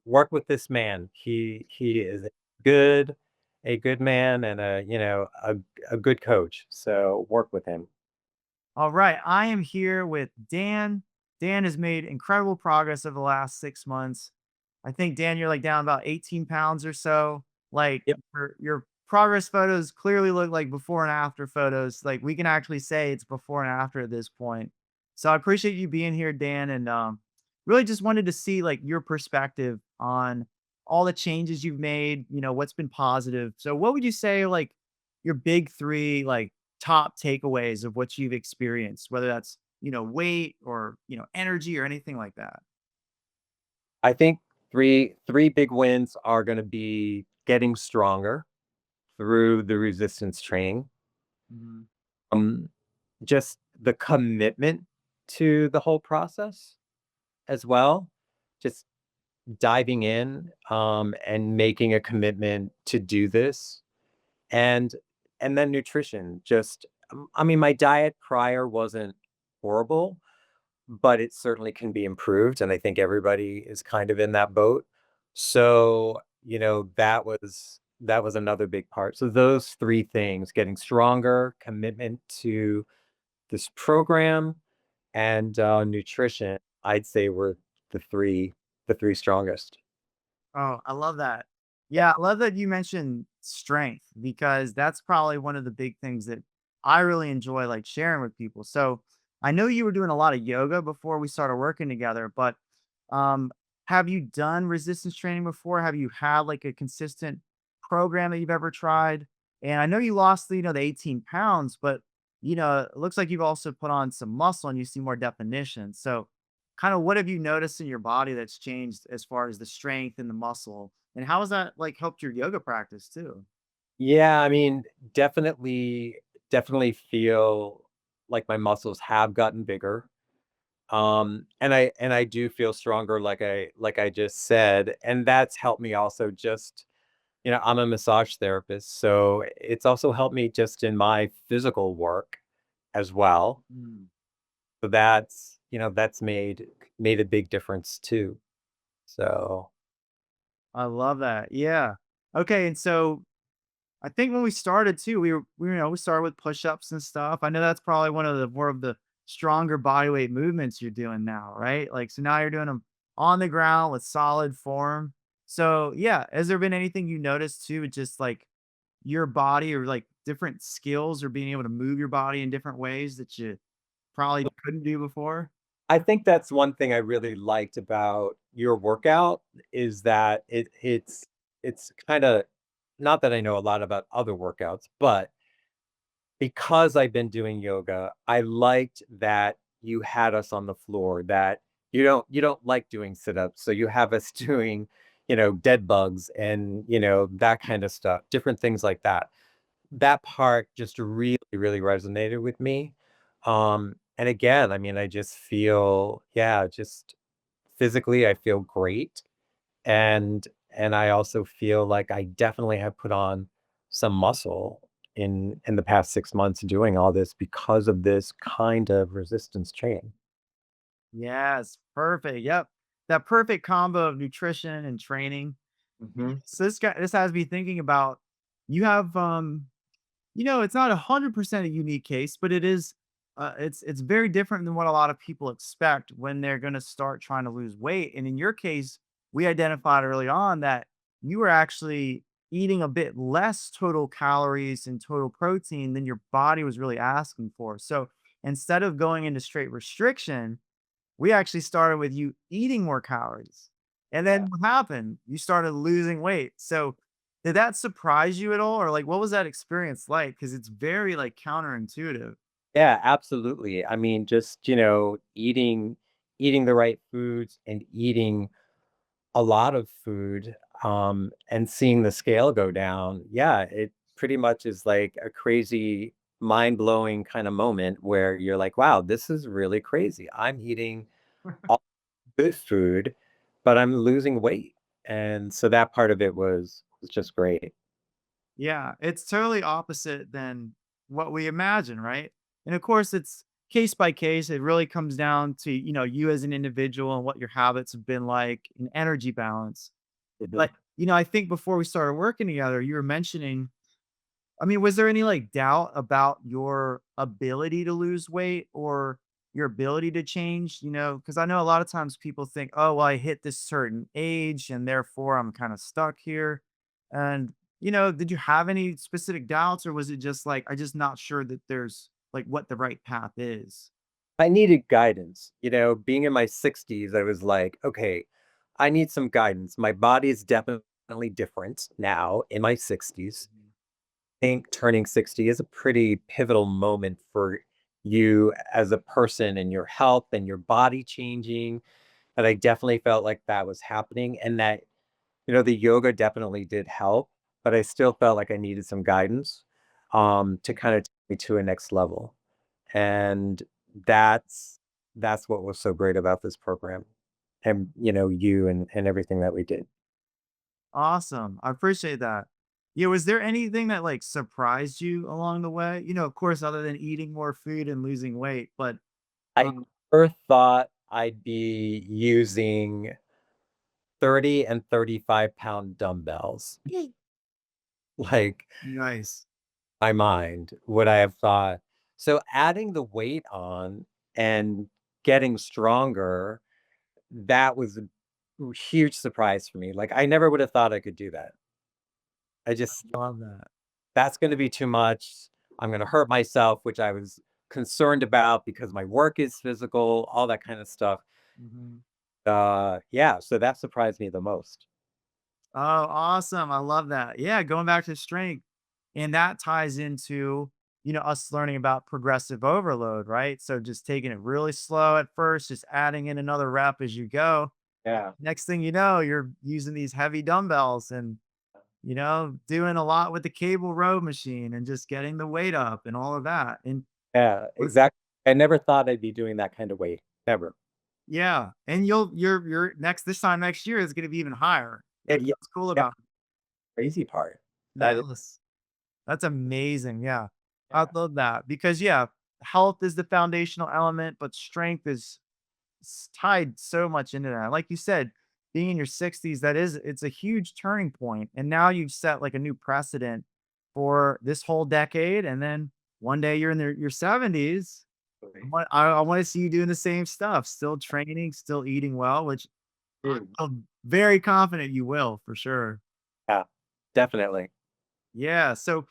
work with this man. He is good a good man and a good coach. So work with him. All right, I am here with Dan. Dan has made incredible progress over the last 6 months. I think, Dan, you're, like, down about 18 pounds or so. Like, Yep. your progress photos clearly look like before and after photos. Like, we can actually say it's before and after at this point. So I appreciate you being here, Dan, and, really just wanted to see, like, your perspective on all the changes you've made, what's been positive. So what would you say, like, your big 3, like, top takeaways of what you've experienced, whether that's, weight or, energy or anything like that? I think three big wins are gonna be getting stronger through the resistance training. Mhm. Um, just the commitment to the whole process as well. Just diving in, and making a commitment to do this. And and then nutrition, just I mean, my diet prior wasn't horrible, but it certainly can be improved, and I think everybody is kind of in that boat. So, that was another big part. So those 3 things, getting stronger, commitment to this program, and, nutrition, I'd say were the 3 the 3 strongest. Oh, I love that. Yeah, I love that you mentioned strength because that's probably one of the big things that I really enjoy like sharing with people. So I know you were doing a lot of yoga before we started working together, but um, have you done resistance training before? Have you had like a consistent program that you've ever tried? And I know you lost the 18 pounds, but it looks like you've also put on some muscle and you see more definition. So kind of what have you noticed in your body that's changed as far as the strength and the muscle? And how has that like helped your yoga practice too? Yeah, I mean, definitely feel like my muscles have gotten bigger. And I do feel stronger like I just said, and that's helped me also just I'm a massage therapist, so it's also helped me just in my physical work as well. Mm, So that's made a big difference too. So, I love that. Yeah. Okay. And so I think when we started too, we started with push-ups and stuff. I know that's probably one of the more of the stronger body weight movements you're doing now, right? Like, so now you're doing them on the ground with solid form. So yeah, has there been anything you noticed too, with just like your body or like different skills or being able to move your body in different ways that you probably couldn't do before? I think that's one thing I really liked about your workout is that it's kinda not that I know a lot about other workouts, but because I've been doing yoga, I liked that you had us on the floor, that you don't like doing sit-ups, so you have us doing, dead bugs and, that kind of stuff, different things like that. That part just really, really resonated with me. And again, I mean, I just feel, yeah, just physically, I feel great. And I also feel like I definitely have put on some muscle in the past 6 months doing all this because of this kind of resistance training. Yes, perfect. Yep. That perfect combo of nutrition and training. Mhm. So this has me thinking about you have it's not 100% a unique case, but it is it's very different than what a lot of people expect when they're going to start trying to lose weight. And in your case, we identified early on that you were actually eating a bit less total calories and total protein than your body was really asking for. So instead of going into straight restriction, we actually started with you eating more calories. And then Yeah. what happened? You started losing weight. So did that surprise you at all? Or like what was that experience like? Because it's very like counterintuitive. Yeah, absolutely. I mean, just, eating the right foods and eating a lot of food, and seeing the scale go down, yeah, it pretty much is like a crazy, mind-blowing kinda moment where you're like, "Wow, this is really crazy. I'm eating all good food, but I'm losing weight." And so that part of it was just great. Yeah, it's totally opposite than what we imagine, right? And of course, it's case by case. It really comes down to, you as an individual and what your habits have been like and energy balance. Mhm. But, I think before we started working together, you were mentioning, I mean, was there any like doubt about your ability to lose weight or your ability to change? Because I know a lot of times people think, oh, well, I hit this certain age and therefore I'm kind of stuck here. And, did you have any specific doubts or was it just like, I just not sure that there's like what the right path is? I needed guidance, being in my 60s, I was like, "Okay, I need some guidance." My body is definitely different now in my 60s. Mhm. I think turning 60 is a pretty pivotal moment for you as a person and your health and your body changing, and I definitely felt like that was happening and that, the yoga definitely did help, but I still felt like I needed some guidance, to kinda take me to a next level. And that's that's what was so great about this program and, you and everything that we did. Awesome. I appreciate that. Yeah, was there anything that like surprised you along the way? Of course, other than eating more food and losing weight, but I never thought I'd be using 30 and 35-pound dumbbells. Like, nice. my mind, would I have thought so adding the weight on and getting stronger, that was a huge surprise for me. Like, I never would have thought I could do that. I just Love that. that's gonna be too much. I'm gonna hurt myself, which I was concerned about because my work is physical, all that kind of stuff. Mhm. Yeah, so that surprised me the most. Oh, awesome. I love that. Yeah, going back to strength. And that ties into, us learning about progressive overload, right? So just taking it really slow at first, just adding in another rep as you go. Yeah, Next thing you know, you're using these heavy dumbbells and, doing a lot with the cable row machine and just getting the weight up and all of that. And yeah, exactly. I never thought I'd be doing that kind of weight, never. yeah, and your next this time next year is gonna be even higher. Yeah, That's yeah, what's cool yeah, about crazy part. That is Yes. That's amazing, yeah. I yeah, love that because, yeah, health is the foundational element, but strength is tied so much into that. Like you said, being in your 60s, it's a huge turning point, and now you've set like a new precedent for this whole decade, and then one day you're in your 70s. I want to see you doing the same stuff, still training, still eating well, which mm, I'm very confident you will for sure. yeah, definitely. Yeah. So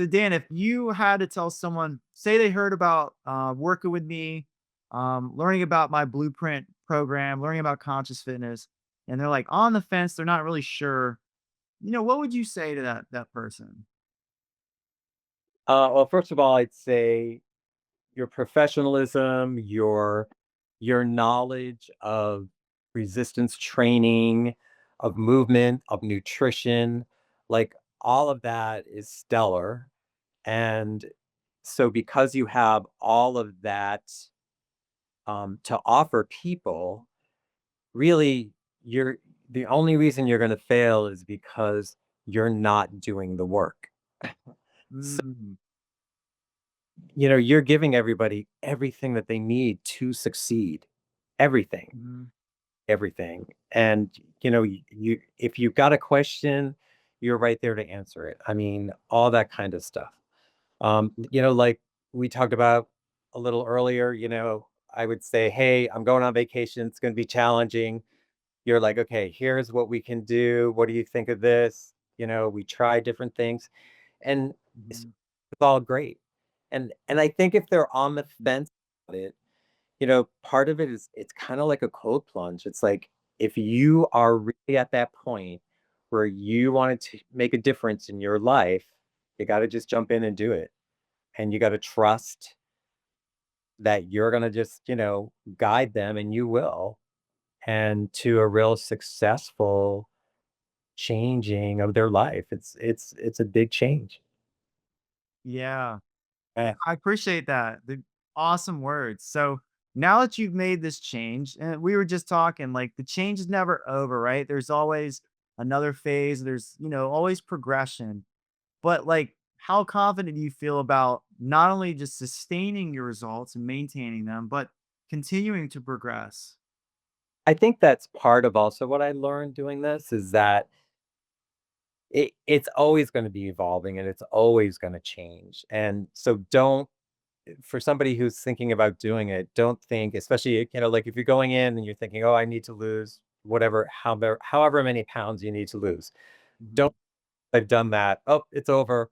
Dan, if you had to tell someone, say they heard about working with me, learning about my blueprint program, learning about conscious fitness, and they're like on the fence, they're not really sure. What would you say to that person? Well, first of all, I'd say your professionalism, your knowledge of resistance training, of movement, of nutrition, like all of that is stellar. And so because you have all of that to offer people, really you're the only reason you're going to fail is because you're not doing the work. So, Mm, you're giving everybody everything that they need to succeed. Everything, mhm, everything. And you if you've got a question, you're right there to answer it. I mean, all that kind of stuff. Like we talked about a little earlier, I would say, "Hey, I'm going on vacation. It's going to be challenging." You're like, "Okay, here's what we can do. What do you think of this?" We try different things, and it's mhm, it's all great. And I think if they're on the fence about it, part of it is it's kinda like a cold plunge. It's like, if you are really at that point where you wanted to make a difference in your life, you gotta just jump in and do it, and you gotta trust that you're gonna just, guide them, and you will, and to a real successful changing of their life. It's a big change. yeah. Yeah. I appreciate that. The awesome words. So now that you've made this change, and we were just talking, like the change is never over, right? There's always another phase. There's, always progression. But like, how confident do you feel about not only just sustaining your results and maintaining them, but continuing to progress. I think that's part of also what I learned doing this is that it's always gonna be evolving and it's always gonna change, and so don't for somebody who's thinking about doing it, don't think especially, like, if you're going in and you're thinking, "Oh, I need to lose whatever however many pounds you need to lose." Mhm. Don't I've done that. "Oh, it's over.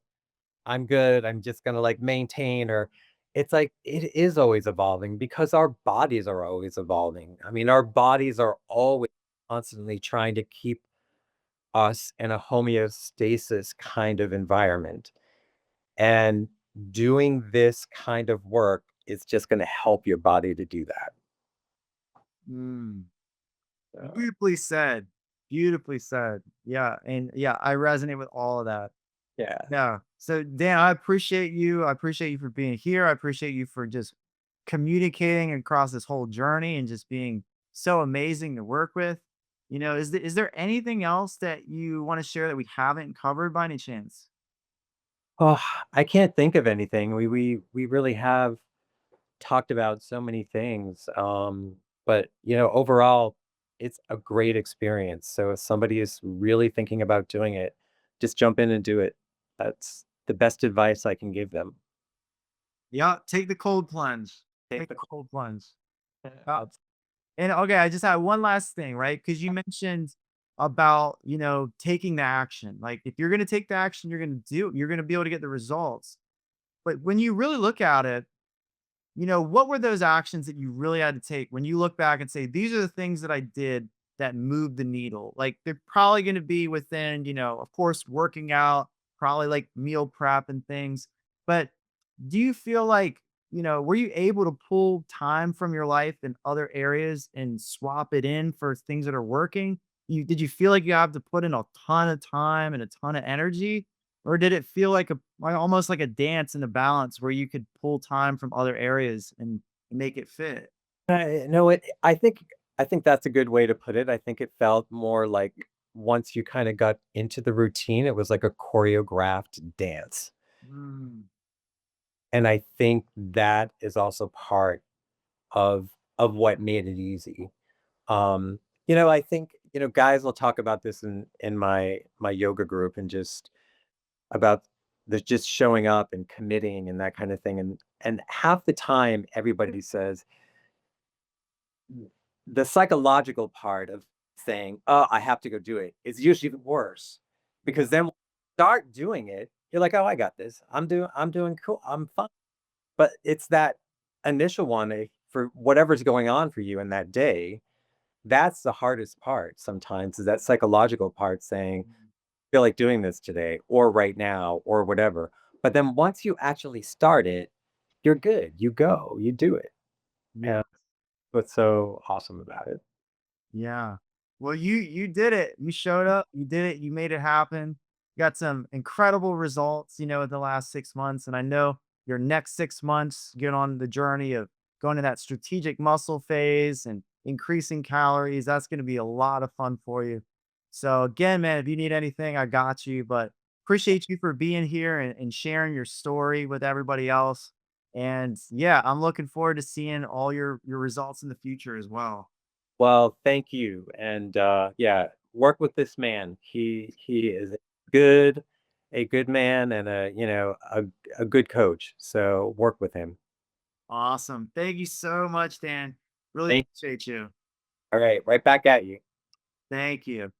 I'm good. I'm just gonna, like, maintain," or it's like, it is always evolving because our bodies are always evolving. I mean, our bodies are always constantly trying to keep us in a homeostasis kind of environment. And doing this kind of work is just gonna help your body to do that. Mm. So, Beautifully said. Beautifully said. Yeah. And yeah, I resonate with all of that. yeah. Yeah. So Dan, I appreciate you. I appreciate you for being here. I appreciate you for just communicating across this whole journey and just being so amazing to work with. Is there anything else that you want to share that we haven't covered by any chance? Oh, I can't think of anything. We really have talked about so many things, but, overall, it's a great experience. So if somebody is really thinking about doing it, just jump in and do it. That's the best advice I can give them. Yeah, take the cold plunge. Take Take the the cl cold plunge. Uh, I'll and okay, I just had one last thing, right? Because you mentioned about, taking the action. Like if you're gonna take the action, you're gonna be able to get the results. But when you really look at it, what were those actions that you really had to take when you look back and say, these are the things that I did that moved the needle? Like they're probably going to be within, of course, working out, probably like meal prep and things. But do you feel like, were you able to pull time from your life in other areas and swap it in for things that are working? Did you feel like you have to put in a ton of time and a ton of energy? Or did it feel like almost like a dance in a balance where you could pull time from other areas and make it fit? No, I think that's a good way to put it. I think it felt more like once you kinda got into the routine, it was like a choreographed dance, Mm, and I think that is also part of what made it easy. I think, guys will talk about this in my yoga group and just about the just showing up and committing and that kind of thing, and half the time, everybody says the psychological part of saying, "Oh, I have to go do it," is usually worse because yeah. then when you start doing it, you're like, "Oh, I got this. I'm doing cool. I'm fine." But it's that initial one, for whatever's going on for you in that day, that's the hardest part sometimes is that psychological part saying, Mm, "Feel like doing this today or right now or whatever." But then once you actually start it, you're good. You go, you do it. yeah. And what's so awesome about it. Yeah. Well, you did it. You showed up, you did it, you made it happen. Got some incredible results, in the last 6 months, and I know your next 6 months, get on the journey of going to that strategic muscle phase and increasing calories. That's gonna be a lot of fun for you. So again, man, if you need anything, I got you, but appreciate you for being here and sharing your story with everybody else. And yeah, I'm looking forward to seeing all your results in the future as well. Well, thank you, and, yeah, work with this man. He is good a good man and a good coach, so work with him. Awesome. Thank you so much, Dan. Really Thank appreciate you. Alright, right back at you. Thank you.